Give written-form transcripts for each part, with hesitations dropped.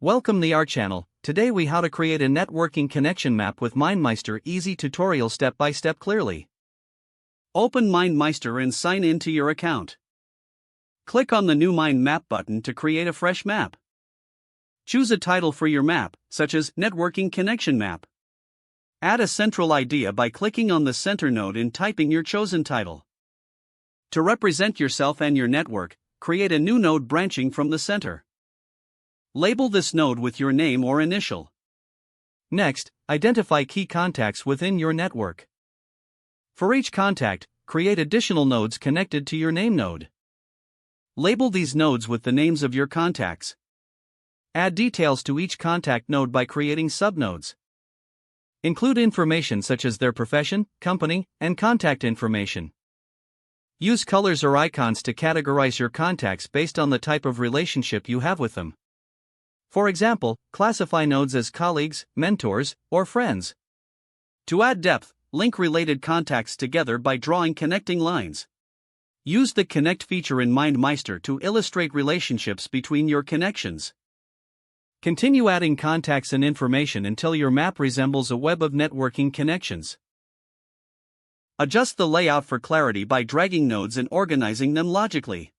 Welcome to our channel. Today we how to create a networking connection map with MindMeister. Easy tutorial step by step clearly. Open MindMeister and sign in to your account. Click on the new Mind Map button to create a fresh map. Choose a title for your map, such as Networking Connection Map. Add a central idea by clicking on the center node and typing your chosen title. To represent yourself and your network, create a new node branching from the center. Label this node with your name or initial. Next, identify key contacts within your network. For each contact, create additional nodes connected to your name node. Label these nodes with the names of your contacts. Add details to each contact node by creating subnodes. Include information such as their profession, company, and contact information. Use colors or icons to categorize your contacts based on the type of relationship you have with them. For example, classify nodes as colleagues, mentors, or friends. To add depth, link related contacts together by drawing connecting lines. Use the Connect feature in MindMeister to illustrate relationships between your connections. Continue adding contacts and information until your map resembles a web of networking connections. Adjust the layout for clarity by dragging nodes and organizing them logically.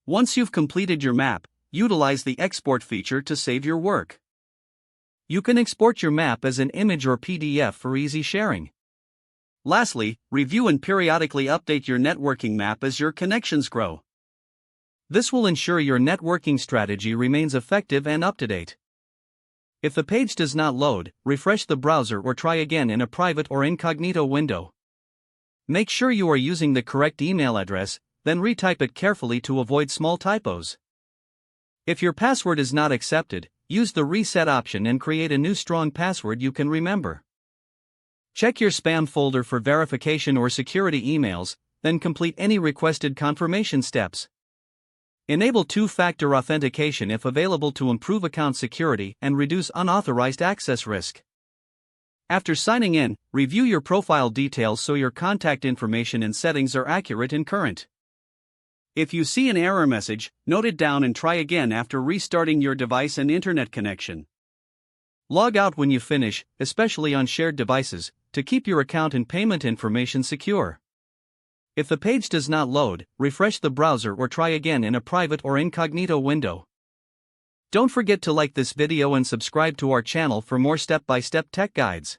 Once you've completed your map, utilize the export feature to save your work. You can export your map as an image or PDF for easy sharing. Lastly, review and periodically update your networking map as your connections grow. This will ensure your networking strategy remains effective and up to date. If the page does not load, refresh the browser or try again in a private or incognito window. Make sure you are using the correct email address, then retype it carefully to avoid small typos. If your password is not accepted, use the reset option and create a new strong password you can remember. Check your spam folder for verification or security emails, then complete any requested confirmation steps. Enable two-factor authentication if available to improve account security and reduce unauthorized access risk. After signing in, review your profile details so your contact information and settings are accurate and current. If you see an error message, note it down and try again after restarting your device and internet connection. Log out when you finish, especially on shared devices, to keep your account and payment information secure. If the page does not load, refresh the browser or try again in a private or incognito window. Don't forget to like this video and subscribe to our channel for more step-by-step tech guides.